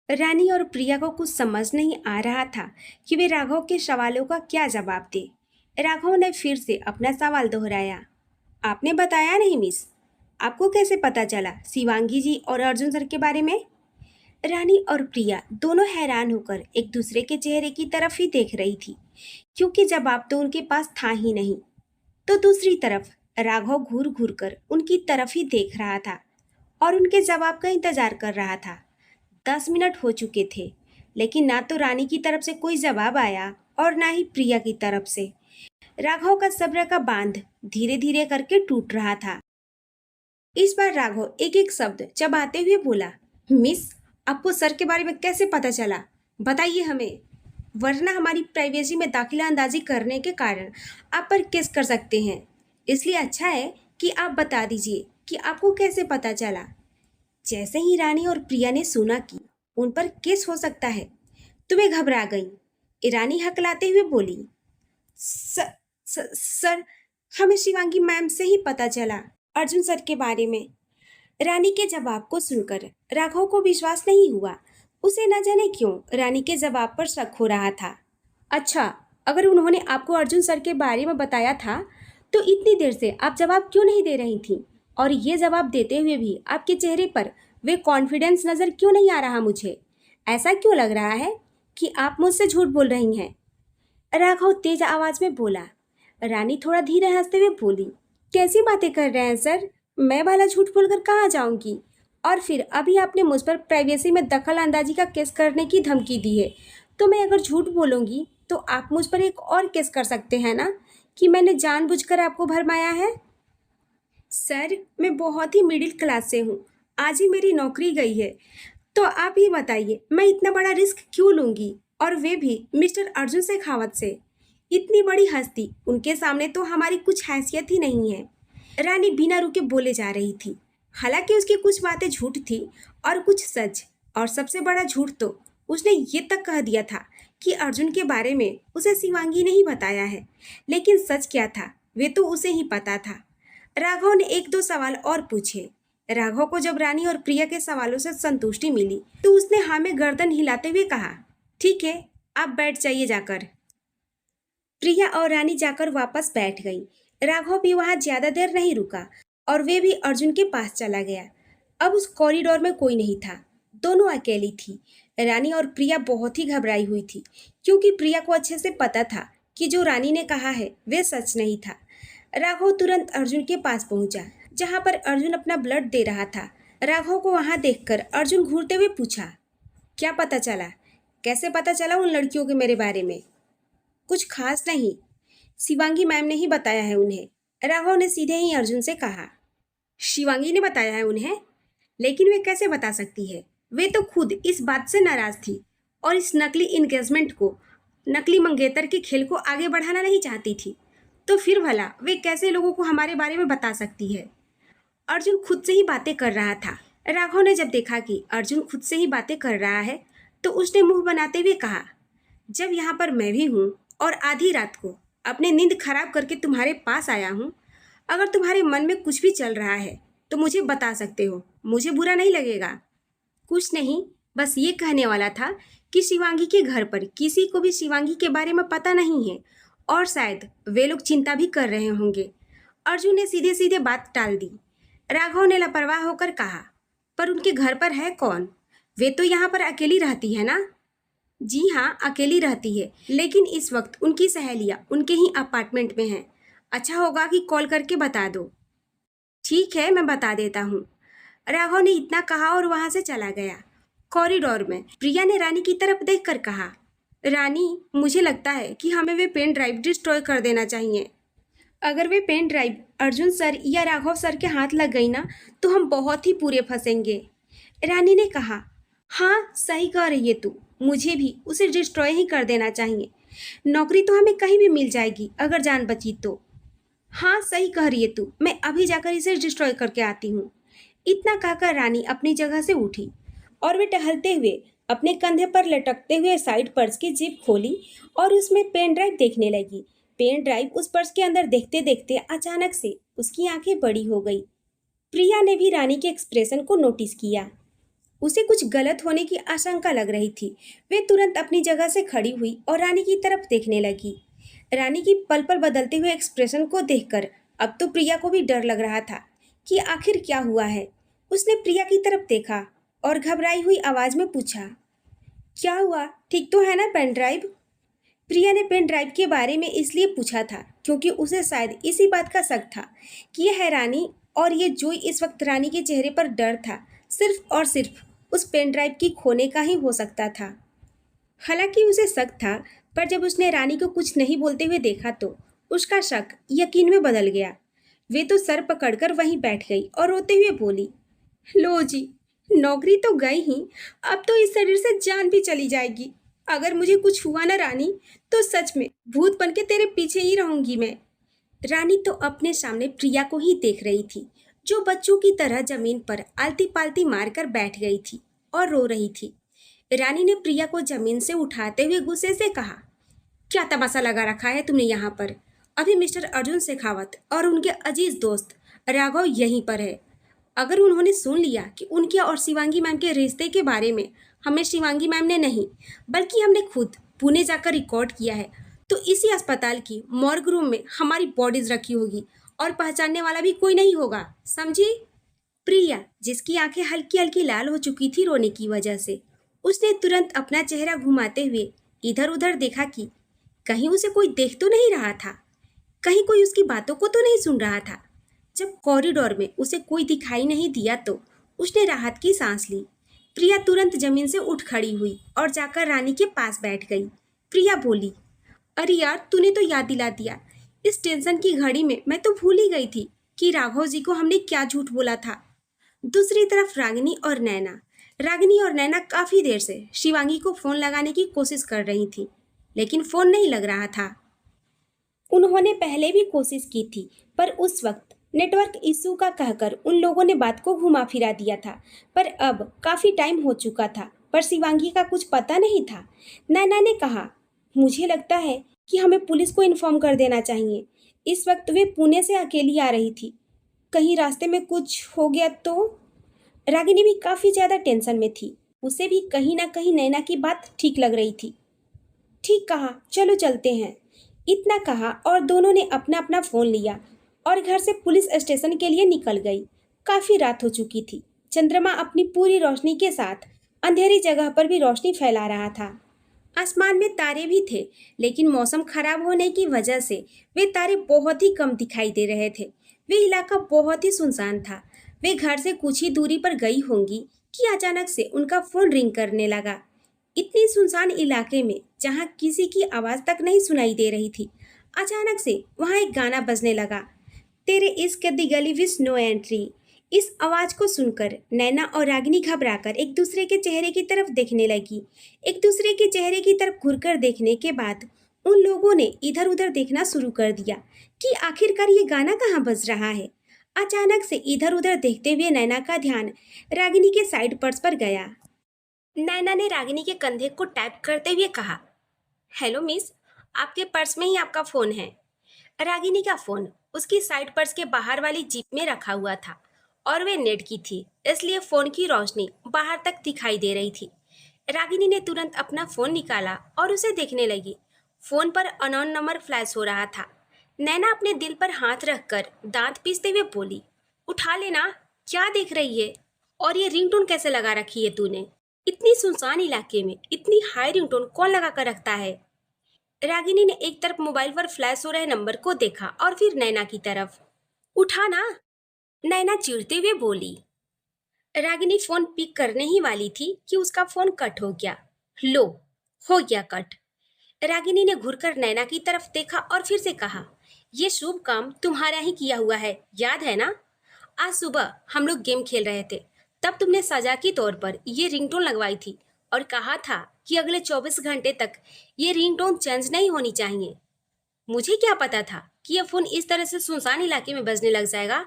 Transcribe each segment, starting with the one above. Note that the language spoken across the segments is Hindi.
रानी और प्रिया को कुछ समझ नहीं आ रहा था कि वे राघव के सवालों का क्या जवाब दे। राघव ने फिर से अपना सवाल दोहराया। आपने बताया नहीं मिस, आपको कैसे पता चला शिवांगी जी और अर्जुन सर के बारे में? रानी और प्रिया दोनों हैरान होकर एक दूसरे के चेहरे की तरफ ही देख रही थी, क्योंकि जवाब तो उनके पास था ही नहीं। तो दूसरी तरफ राघव घूर घूर कर उनकी तरफ ही देख रहा था और उनके जवाब का इंतजार कर रहा था। 10 मिनट हो चुके थे, लेकिन ना तो रानी की तरफ से कोई जवाब आया और ना ही प्रिया की तरफ से। राघव का सब्र का बांध धीरे धीरे करके टूट रहा था। इस बार राघव एक एक शब्द चबाते हुए बोला, मिस, आपको सर के बारे में कैसे पता चला? बताइए हमें, वरना हमारी प्राइवेसी में दाखिला अंदाजी करने के कारण आप पर केस कर सकते हैं। इसलिए अच्छा है कि आप बता दीजिए कि आपको कैसे पता चला। जैसे ही रानी और प्रिया ने सुना कि उन पर केस हो सकता है, तो वे घबरा गईं। रानी हकलाते हुए बोली, सर, हमें शिवांगी मैम से ही पता चला अर्जुन सर के बारे में। रानी के जवाब को सुनकर राघव को विश्वास नहीं हुआ। उसे न जाने क्यों रानी के जवाब पर शक हो रहा था। अच्छा, अगर उन्होंने आपको अर्जुन सर के बारे में बताया था, तो इतनी देर से आप जवाब क्यों नहीं दे रही थी? और ये जवाब देते हुए भी आपके चेहरे पर वे कॉन्फिडेंस नज़र क्यों नहीं आ रहा मुझे? ऐसा क्यों लग रहा है कि आप मुझसे झूठ बोल रही हैं? राघव तेज आवाज में बोला। रानी थोड़ा धीरे हंसते हुए बोली, कैसी बातें कर रहे हैं सर? मैं वाला झूठ बोलकर कहाँ जाऊंगी? और फिर अभी आपने मुझ पर प्राइवेसी में दखल अंदाजी का केस करने की धमकी दी है, तो मैं अगर झूठ बोलूंगी तो आप मुझ पर एक और केस कर सकते हैं ना, कि मैंने जानबूझकर आपको भरमाया है। सर, मैं बहुत ही मिडिल क्लास से हूँ, आज ही मेरी नौकरी गई है, तो आप ही बताइए मैं इतना बड़ा रिस्क क्यों लूंगी, और वे भी मिस्टर अर्जुन शेखावत से। इतनी बड़ी हस्ती, उनके सामने तो हमारी कुछ हैसियत ही नहीं है। रानी बिना रुके बोले जा रही थी। हालांकि उसकी कुछ बातें झूठ थी और कुछ सच, और सबसे बड़ा झूठ तो उसने ये तक कह दिया था कि अर्जुन के बारे में उसे शिवांगी ने ही बताया है। लेकिन सच क्या था वे तो उसे ही पता था। राघव ने एक दो सवाल और पूछे। राघव को जब रानी और प्रिया के सवालों से संतुष्टि मिली, तो उसने हाँ में गर्दन हिलाते हुए कहा, ठीक है, आप बैठ जाइए जाकर। प्रिया और रानी जाकर वापस बैठ गई। राघव भी वहां ज्यादा देर नहीं रुका और वे भी अर्जुन के पास चला गया। अब उस कॉरिडोर में कोई नहीं था, दोनों अकेली थी। रानी और प्रिया बहुत ही घबराई हुई थी, क्योंकि प्रिया को अच्छे से पता था कि जो रानी ने कहा है वे सच नहीं था। राघव तुरंत अर्जुन के पास पहुंचा, जहां पर अर्जुन अपना ब्लड दे रहा था। राघव को वहां देखकर अर्जुन घूरते हुए पूछा, क्या पता चला? कैसे पता चला उन लड़कियों के मेरे बारे में? कुछ खास नहीं, शिवांगी मैम ने ही बताया है उन्हें। राघव ने सीधे ही अर्जुन से कहा। शिवांगी ने बताया है उन्हें? लेकिन वे कैसे बता सकती है? वे तो खुद इस बात से नाराज थी और इस नकली इंगेजमेंट को, नकली मंगेतर के खेल को आगे बढ़ाना नहीं चाहती थी। तो फिर भला वे कैसे लोगों को हमारे बारे में बता सकती है? अर्जुन खुद से ही बातें कर रहा था। राघव ने जब देखा कि अर्जुन खुद से ही बातें कर रहा है, तो उसने मुंह बनाते हुए कहा, जब यहाँ पर मैं भी हूँ और आधी रात को अपने नींद खराब करके तुम्हारे पास आया हूँ, अगर तुम्हारे मन में कुछ भी चल रहा है तो मुझे बता सकते हो, मुझे बुरा नहीं लगेगा। कुछ नहीं, बस ये कहने वाला था कि शिवांगी के घर पर किसी को भी शिवांगी के बारे में पता नहीं है और शायद वे लोग चिंता भी कर रहे होंगे। अर्जुन ने सीधे सीधे बात टाल दी। राघव ने लापरवाह होकर कहा, पर उनके घर पर है कौन? वे तो यहाँ पर अकेली रहती है ना? जी हाँ, अकेली रहती है, लेकिन इस वक्त उनकी सहेलियाँ उनके ही अपार्टमेंट में हैं। अच्छा होगा कि कॉल करके बता दो। ठीक है, मैं बता देता हूँ। राघव ने इतना कहा और वहां से चला गया। कॉरिडोर में प्रिया ने रानी की तरफ देखकर कहा, रानी, मुझे लगता है कि हमें वे पेन ड्राइव डिस्ट्रॉय कर देना चाहिए। अगर वे पेन ड्राइव अर्जुन सर या राघव सर के हाथ लग गई ना, तो हम बहुत ही पूरे फंसेंगे। रानी ने कहा, हाँ सही कह रही है तू, मुझे भी उसे डिस्ट्रॉय ही कर देना चाहिए। नौकरी तो हमें कहीं भी मिल जाएगी अगर जान बची तो। हाँ सही कह रही है तू, मैं अभी जाकर इसे डिस्ट्रॉय करके आती हूँ। इतना कहकर रानी अपनी जगह से उठी और वे टहलते हुए अपने कंधे पर लटकते हुए साइड पर्स की जिप खोली और उसमें पेन ड्राइव देखने लगी। पेन ड्राइव उस पर्स के अंदर देखते देखते अचानक से उसकी आंखें बड़ी हो गई। प्रिया ने भी रानी के एक्सप्रेशन को नोटिस किया। उसे कुछ गलत होने की आशंका लग रही थी। वे तुरंत अपनी जगह से खड़ी हुई और रानी की तरफ देखने लगी। रानी की पल पल बदलते हुए एक्सप्रेशन को देखकर अब तो प्रिया को भी डर लग रहा था कि आखिर क्या हुआ है। उसने प्रिया की तरफ देखा और घबराई हुई आवाज में पूछा, क्या हुआ, ठीक तो है ना पेन ड्राइव? प्रिया ने पेन ड्राइव के बारे में इसलिए पूछा था क्योंकि उसे शायद इसी बात का शक था कि यह है रानी, और ये जो इस वक्त रानी के चेहरे पर डर था सिर्फ और सिर्फ उस पेन ड्राइव की खोने का ही हो सकता था। हालांकि उसे शक था, पर जब उसने रानी को कुछ नहीं बोलते हुए देखा तो उसका शक यकीन में बदल गया। वे तो सर पकड़कर वहीं बैठ गई और रोते हुए बोली, लो जी, नौकरी तो गई ही, अब तो इस शरीर से जान भी चली जाएगी। अगर मुझे कुछ हुआ ना रानी, तो सच में भूत बन के तेरे पीछे ही रहूंगी मैं। रानी तो अपने सामने प्रिया को ही देख रही थी, जो बच्चों की तरह जमीन पर आलती पालती मारकर बैठ गई थी और रो रही थी। रानी ने प्रिया को जमीन से उठाते हुए गुस्से से कहा, क्या तमाशा लगा रखा है तुमने यहाँ पर? अभी मिस्टर अर्जुन शेखावत और उनके अजीज दोस्त राघव यहीं पर है। अगर उन्होंने सुन लिया कि उनके और शिवांगी मैम के रिश्ते के बारे में हमें शिवांगी मैम ने नहीं बल्कि हमने खुद पुणे जाकर रिकॉर्ड किया है, तो इसी अस्पताल की मॉर्ग रूम में हमारी बॉडीज रखी होगी और पहचानने वाला भी कोई नहीं होगा, समझी? प्रिया, जिसकी आंखें हल्की हल्की लाल हो चुकी थी रोने की वजह से, उसने तुरंत अपना चेहरा घुमाते हुए इधर उधर देखा कि कहीं उसे कोई देख तो नहीं रहा था, कहीं कोई उसकी बातों को तो नहीं सुन रहा था। जब कॉरिडोर में उसे कोई दिखाई नहीं दिया तो उसने राहत की सांस ली। प्रिया तुरंत जमीन से उठ खड़ी हुई और जाकर रानी के पास बैठ गई। प्रिया बोली, अरे यार, तूने तो याद दिला दिया। इस टेंशन की घड़ी में मैं तो भूल ही गई थी कि राघव जी को हमने क्या झूठ बोला था। दूसरी तरफ रागिनी और नैना काफी देर से शिवांगी को फोन लगाने की कोशिश कर रही थी, लेकिन फोन नहीं लग रहा था। उन्होंने पहले भी कोशिश की थी, पर उस वक्त नेटवर्क इशू का कहकर उन लोगों ने बात को घुमा फिरा दिया था। पर अब काफी टाइम हो चुका था, पर शिवांगी का कुछ पता नहीं था। नैना ने कहा, मुझे लगता है कि हमें पुलिस को इन्फॉर्म कर देना चाहिए। इस वक्त वे पुणे से अकेली आ रही थी, कहीं रास्ते में कुछ हो गया तो। रागिनी भी काफी ज्यादा टेंशन में थी। उसे भी कहीं ना कहीं नैना की बात ठीक लग रही थी। ठीक कहा, चलो चलते हैं। इतना कहा और दोनों ने अपना अपना फोन लिया और घर से पुलिस स्टेशन के लिए निकल गई। काफी रात हो चुकी थी। चंद्रमा अपनी पूरी रोशनी के साथ अंधेरी जगह पर भी रोशनी फैला रहा था। आसमान में तारे भी थे, लेकिन मौसम खराब होने की वजह से वे तारे बहुत ही कम दिखाई दे रहे थे। वे इलाका बहुत ही सुनसान था। वे घर से कुछ ही दूरी पर गई होंगी कि अचानक से उनका फोन रिंग करने लगा। इतनी सुनसान इलाके में जहां किसी की आवाज तक नहीं सुनाई दे रही थी, अचानक से वहां एक गाना बजने लगा, तेरे इश्क दी गली विच नो एंट्री। इस आवाज को सुनकर नैना और रागिनी घबराकर एक दूसरे के चेहरे की तरफ देखने लगी। एक दूसरे के चेहरे की तरफ घुरकर देखने के बाद उन लोगों ने इधर उधर देखना शुरू कर दिया कि आखिरकार ये गाना कहाँ बज रहा है। अचानक से इधर उधर देखते हुए नैना का ध्यान रागिनी के साइड पर्स पर गया। नैना ने रागिनी के कंधे को टैप करते हुए कहा, हेलो मिस, आपके पर्स में ही आपका फ़ोन है। रागिनी का फ़ोन उसकी साइड पर्स के बाहर वाली जीप में रखा हुआ था और वे नेट की थी, इसलिए फ़ोन की रोशनी बाहर तक दिखाई दे रही थी। रागिनी ने तुरंत अपना फ़ोन निकाला और उसे देखने लगी। फ़ोन पर अननोन नंबर फ्लैश हो रहा था। नैना अपने दिल पर हाथ रखकर दांत पीसते हुए बोली, उठा लेना, क्या देख रही है? और ये रिंगटोन कैसे लगा रखी है तूने? इतनी सुनसान इलाके में इतनी हाई रिंगटोन कौन लगा कर रखता है? रागिनी ने एक तरफ मोबाइल पर फ्लैश हो रहे नंबर को देखा और फिर नैना की तरफ। उठा ना, नैना चिढ़ते हुए बोली। रागिनी फोन पिक करने ही वाली थी कि उसका फोन कट हो गया। लो, हो गया कट। रागिनी ने घुरकर नैना की तरफ देखा और फिर से कहा, ये शुभ काम तुम्हारा ही किया हुआ है, याद है ना? आज सुबह हम लोग गेम खेल रहे थे, तब तुमने सजा के तौर पर ये रिंगटोन लगवाई थी और कहा था कि अगले 24 घंटे तक ये रिंगटोन चेंज नहीं होनी चाहिए। मुझे क्या पता था कि यह फोन इस तरह से सुनसान इलाके में बजने लग जाएगा।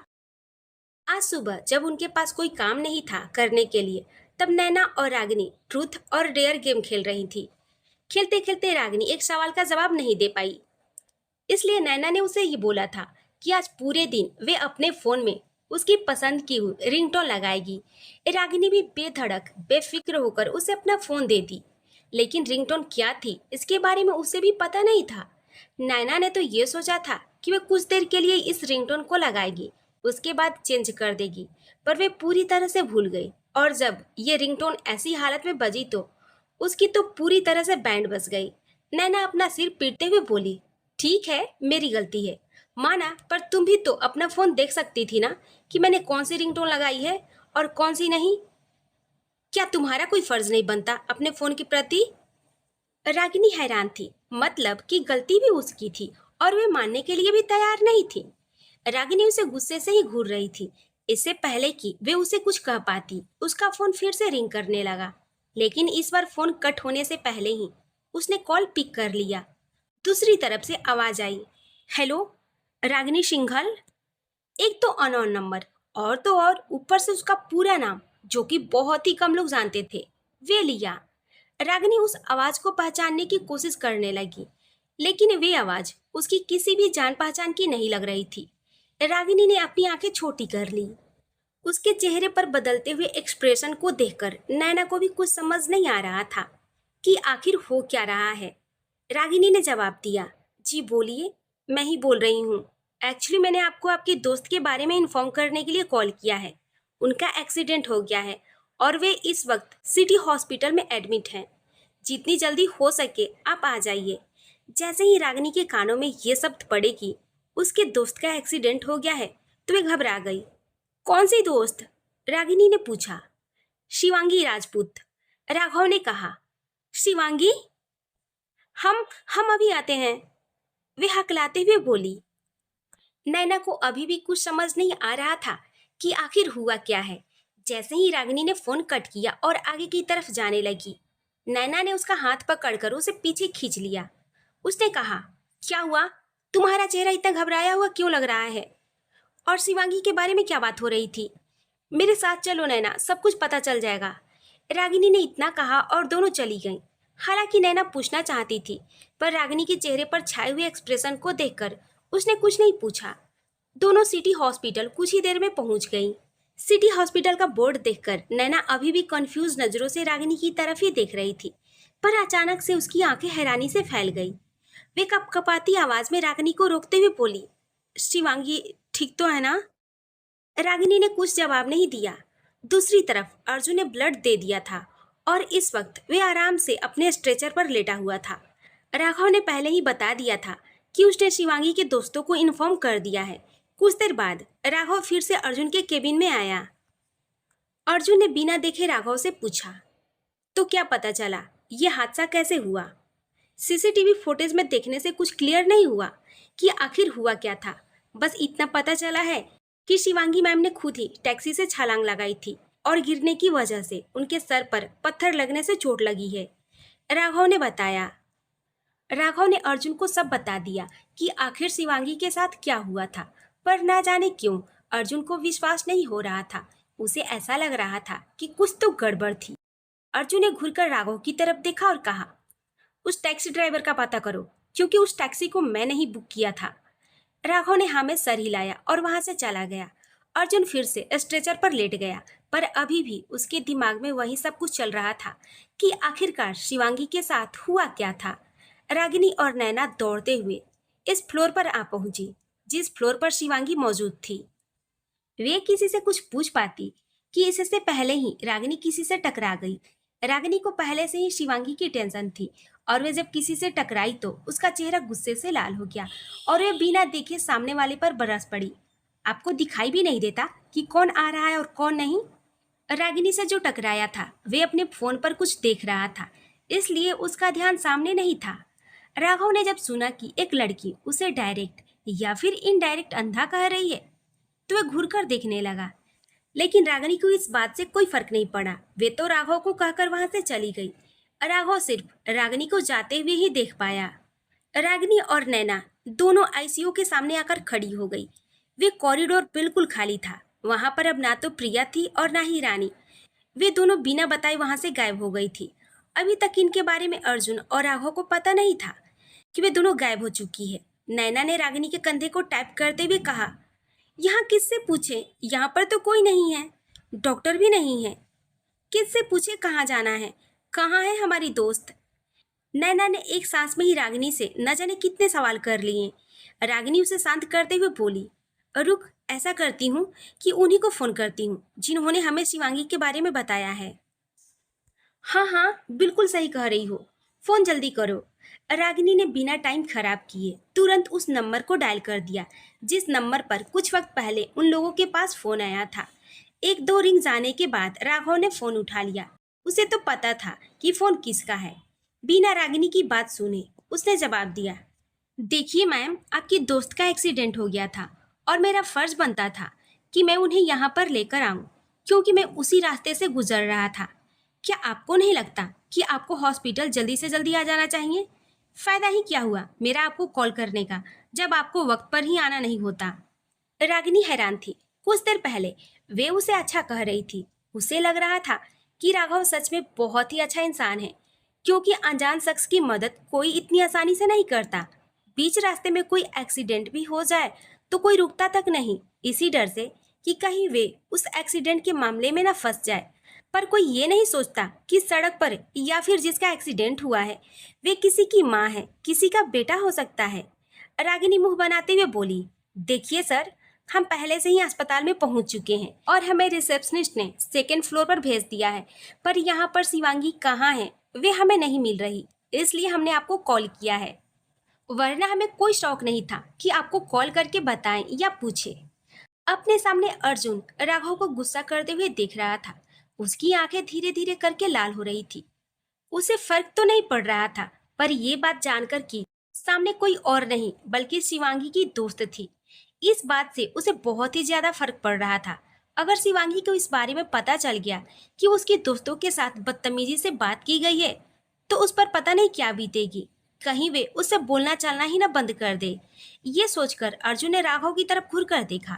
आज सुबह जब उनके पास कोई काम नहीं था करने के लिए, तब नैना और रागिनी ट्रूथ और डेयर गेम खेल रही थी। खेलते खेलते रागिनी एक सवाल का जवाब नहीं दे पाई, इसलिए नैना ने उसे ये बोला था कि आज पूरे दिन वे अपने फोन में उसकी पसंद की हुई रिंगटोन लगाएगी। रागिनी भी बेधड़क बेफिक्र होकर उसे अपना फोन दे दी। लेकिन रिंगटोन क्या थी इसके बारे में उसे भी पता नहीं था। नैना ने तो ये सोचा था कि वह कुछ देर के लिए इस रिंगटोन को लगाएगी, उसके बाद चेंज कर देगी, पर वे पूरी तरह से भूल गई। और जब ये रिंगटोन ऐसी हालत में बजी तो उसकी तो पूरी तरह से बैंड बज गई। नैना अपना सिर पीटते हुए बोली, ठीक है मेरी गलती है, माना, पर तुम भी तो अपना फोन देख सकती थी ना कि मैंने कौन सी रिंगटोन लगाई है और कौन सी नहीं। क्या तुम्हारा कोई फर्ज नहीं बनता अपने फोन के प्रति? रागिनी हैरान थी, मतलब कि गलती भी उसकी थी और वे मानने के लिए भी तैयार नहीं थी। रागिनी उसे गुस्से से ही घूर रही थी। इससे पहले कि वे उसे कुछ कह पाती, उसका फोन फिर से रिंग करने लगा। लेकिन इस बार फोन कट होने से पहले ही उसने कॉल पिक कर लिया। दूसरी तरफ से आवाज आई, हेलो, रागिनी सिंघल। एक तो अननोन नंबर और तो और ऊपर से उसका पूरा नाम, जो कि बहुत ही कम लोग जानते थे। वे लिया। रागिनी उस आवाज को पहचानने की कोशिश करने लगी, लेकिन वे आवाज उसकी किसी भी जान पहचान की नहीं लग रही थी। रागिनी ने अपनी आंखें छोटी कर ली। उसके चेहरे पर बदलते हुए एक्सप्रेशन को देखकर नैना को भी कुछ समझ नहीं आ रहा था कि आखिर हो क्या रहा है। रागिनी ने जवाब दिया, जी बोलिए, मैं ही बोल रही हूँ। एक्चुअली मैंने आपको आपके दोस्त के बारे में इन्फॉर्म करने के लिए कॉल किया है। उनका एक्सीडेंट हो गया है और वे इस वक्त सिटी हॉस्पिटल में एडमिट हैं। जितनी जल्दी हो सके आप आ जाइए। जैसे ही रागिनी के कानों में ये शब्द पड़े कि उसके दोस्त का एक्सीडेंट हो गया है तो वे घबरा गई। कौन सी दोस्त? रागिनी ने पूछा। शिवांगी राजपूत, राघव ने कहा। शिवांगी? हम अभी आते हैं, वे हकलाते हुए बोली। नैना को अभी भी कुछ समझ नहीं आ रहा था कि आखिर हुआ क्या है। जैसे ही रागिनी ने फोन कट किया और आगे की तरफ जाने लगी, नैना ने उसका हाथ पकड़कर उसे पीछे खींच लिया। उसने कहा, क्या हुआ? तुम्हारा चेहरा इतना घबराया हुआ क्यों लग रहा है? और शिवांगी के बारे में क्या बात हो रही थी? मेरे साथ चलो नैना, सब कुछ पता चल जाएगा। रागिनी ने इतना कहा और दोनों चली गईं। हालांकि नैना पूछना चाहती थी, पर रागिनी के चेहरे पर छाए हुए एक्सप्रेशन को देखकर उसने कुछ नहीं पूछा। दोनों सिटी हॉस्पिटल कुछ ही देर में पहुंच गईं। सिटी हॉस्पिटल का बोर्ड देखकर नैना अभी भी कंफ्यूज नजरों से रागिनी की तरफ ही देख रही थी, पर अचानक से उसकी आंखें हैरानी से फैल गई। वे कपकपाती आवाज में रागिनी को रोकते हुए बोली, शिवांगी ठीक तो है ना? रागिनी ने कुछ जवाब नहीं दिया। दूसरी तरफ अर्जुन ने ब्लड दे दिया था और इस वक्त वे आराम से अपने स्ट्रेचर पर लेटा हुआ था। राघव ने पहले ही बता दिया था कि उसने शिवांगी के दोस्तों को इन्फॉर्म कर दिया है। कुछ देर बाद राघव फिर से अर्जुन के केबिन में आया। अर्जुन ने बिना देखे राघव से पूछा, तो क्या पता चला? ये हादसा कैसे हुआ? सीसीटीवी फुटेज में देखने से कुछ क्लियर नहीं हुआ कि आखिर हुआ क्या था। बस इतना पता चला है कि शिवांगी मैम ने खुद ही टैक्सी से छलांग लगाई थी और गिरने की वजह से उनके सर पर पत्थर लगने से चोट लगी है, राघव ने बताया। राघव ने अर्जुन को सब बता दिया कि आखिर शिवांगी के साथ क्या हुआ था, पर ना जाने क्यों अर्जुन को विश्वास नहीं हो रहा था। उसे ऐसा लग रहा था कि कुछ तो गड़बड़ थी। अर्जुन ने घुरकर राघव की तरफ देखा और कहा, उस टैक्सी ड्राइवर का पता करो, क्योंकि उस टैक्सी को मैंने ही बुक किया था। राघव ने हाँ में सर हिलाया और वहां से चला गया। अर्जुन फिर से स्ट्रेचर पर लेट गया, पर अभी भी उसके दिमाग में वही सब कुछ चल रहा था कि आखिरकार शिवांगी के साथ हुआ क्या था। रागिनी और नैना दौड़ते हुए इस फ्लोर पर आ पहुंची जिस फ्लोर पर शिवांगी मौजूद थी। वे किसी से कुछ पूछ पाती कि इससे पहले ही रागिनी किसी से टकरा गई। रागिनी को पहले से ही शिवांगी की टेंशन थी और वे जब किसी से टकराई तो उसका चेहरा गुस्से से लाल हो गया और वे बिना देखे सामने वाले पर बरस पड़ी। आपको दिखाई भी नहीं देता कि कौन आ रहा है और कौन नहीं? रागिनी से जो टकराया था वे अपने फोन पर कुछ देख रहा था, इसलिए उसका ध्यान सामने नहीं था। राघव ने जब सुना कि एक लड़की उसे डायरेक्ट या फिर इनडायरेक्ट अंधा कह रही है तो वह घूरकर देखने लगा, लेकिन रागिनी को इस बात से कोई फर्क नहीं पड़ा। वे तो राघव को कहकर वहां से चली गई। राघव सिर्फ रागिनी को जाते हुए ही देख पाया। रागिनी और नैना दोनों आईसीयू के सामने आकर खड़ी हो गई। वे कॉरिडोर बिल्कुल खाली था। वहां पर अब ना तो प्रिया थी और ना ही रानी। वे दोनों बिना बताए वहां से गायब हो गई थी। अभी तक इनके बारे में अर्जुन और राघव को पता नहीं था कि वे दोनों गायब हो चुकी है। नैना ने रागिनी के कंधे को टैप करते हुए कहा, यहाँ किससे पूछे? यहाँ पर तो कोई नहीं है, डॉक्टर भी नहीं है। किससे पूछे कहाँ जाना है? कहाँ है हमारी दोस्त? नैना ने एक सांस में ही रागिनी से न जाने कितने सवाल कर लिए। रागिनी उसे शांत करते हुए बोली, रुक, ऐसा करती हूँ कि उन्हीं को फोन करती हूँ जिन्होंने हमें शिवांगी के बारे में बताया है। हाँ हाँ, बिल्कुल सही कह रही हो, फोन जल्दी करो। रागिनी ने बिना टाइम खराब किए तुरंत उस नंबर को डायल कर दिया जिस नंबर पर कुछ वक्त पहले उन लोगों के पास फोन आया था। एक दो रिंग जाने के बाद राघव ने फोन उठा लिया। उसे तो पता था कि फोन किसका है। बिना रागिनी की बात सुने उसने जवाब दिया, देखिए मैम, आपकी दोस्त का एक्सीडेंट हो गया था और मेरा फर्ज बनता था कि मैं उन्हें यहाँ पर लेकर आऊँ, क्योंकि मैं उसी रास्ते से गुजर रहा था। क्या आपको नहीं लगता कि आपको हॉस्पिटल जल्दी से जल्दी आ जाना चाहिए? फायदा ही क्या हुआ मेरा आपको कॉल करने का जब आपको वक्त पर ही आना नहीं होता? रागिनी हैरान थी। कुछ देर पहले वे उसे अच्छा कह रही थी। उसे लग रहा था कि राघव सच में बहुत ही अच्छा इंसान है, क्योंकि अनजान शख्स की मदद कोई इतनी आसानी से नहीं करता। बीच रास्ते में कोई एक्सीडेंट भी हो जाए तो कोई रुकता तक नहीं, इसी डर से कि कहीं वे उस एक्सीडेंट के मामले में न फंस जाए। पर कोई ये नहीं सोचता कि सड़क पर या फिर जिसका एक्सीडेंट हुआ है वे किसी की माँ है, किसी का बेटा हो सकता है। रागिनी मुंह बनाते हुए बोली, देखिए सर, हम पहले से ही अस्पताल में पहुंच चुके हैं और हमें रिसेप्शनिस्ट ने सेकेंड फ्लोर पर भेज दिया है, पर यहाँ पर शिवांगी कहाँ है वे हमें नहीं मिल रही, इसलिए हमने आपको कॉल किया है। वरना हमें कोई शौक नहीं था कि आपको कॉल करके बताएं या पूछे। अपने सामने अर्जुन राघव को गुस्सा करते हुए देख रहा था। उसकी आंखें धीरे धीरे करके लाल हो रही थी। उसे फर्क तो नहीं पड़ रहा था, पर ये बात जानकर कि सामने कोई और नहीं बल्कि शिवांगी की दोस्त थी, इस बात से उसे बहुत ही ज्यादा फर्क पड़ रहा था। अगर शिवांगी को इस बारे में पता चल गया कि उसके दोस्तों के साथ बदतमीजी से बात की गई है तो उस पर पता नहीं क्या बीतेगी। कहीं वे उससे बोलना चालना ही ना बंद कर दे। ये सोचकर अर्जुन ने राघव की तरफ घूर कर देखा।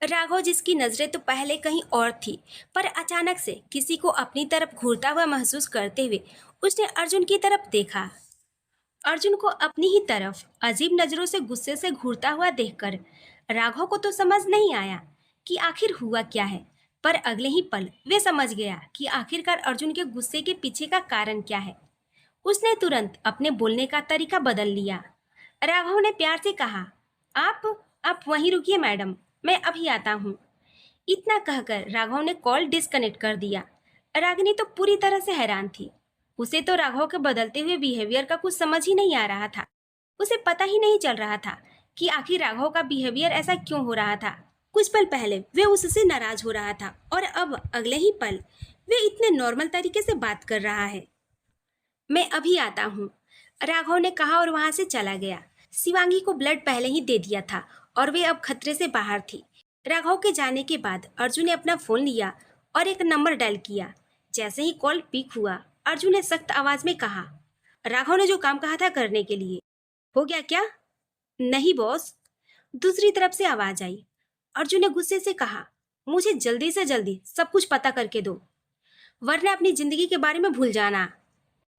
राघव, जिसकी नजरें तो पहले कहीं और थी, पर अचानक से किसी को अपनी तरफ घूरता हुआ महसूस करते हुए उसने अर्जुन की तरफ देखा। अर्जुन को अपनी ही तरफ अजीब नजरों से गुस्से से घूरता हुआ देखकर राघव को तो समझ नहीं आया कि आखिर हुआ क्या है, पर अगले ही पल वे समझ गया कि आखिरकार अर्जुन के गुस्से के पीछे का कारण क्या है। उसने तुरंत अपने बोलने का तरीका बदल लिया। राघव ने प्यार से कहा, आप वहीं रुकिए मैडम, मैं अभी आता हूँ। इतना कहकर राघव ने कॉल डिस्कनेक्ट कर दिया। रागिनी तो पूरी तरह से हैरान थी। उसे तो राघव के बदलते हुए बिहेवियर का कुछ समझ ही नहीं आ रहा था। उसे पता ही नहीं चल रहा था कि आखिर राघव का बिहेवियर ऐसा क्यों हो रहा था। कुछ पल पहले वे उससे नाराज हो रहा था और अब अगले ही पल वे इतने नॉर्मल तरीके से बात कर रहा है। मैं अभी आता हूँ, राघव ने कहा और वहां से चला गया। शिवांगी को ब्लड पहले ही दे दिया था और वे अब खतरे से बाहर थी। राघव के जाने के बाद अर्जुन ने अपना फोन लिया और एक नंबर डायल किया। जैसे ही कॉल पिक हुआ, अर्जुन ने सख्त आवाज में कहा, राघव ने जो काम कहा था करने के लिए, हो गया क्या? नहीं बॉस, दूसरी तरफ से आवाज आई। अर्जुन ने गुस्से से कहा, मुझे जल्दी से जल्दी सब कुछ पता करके दो, वरना अपनी जिंदगी के बारे में भूल जाना।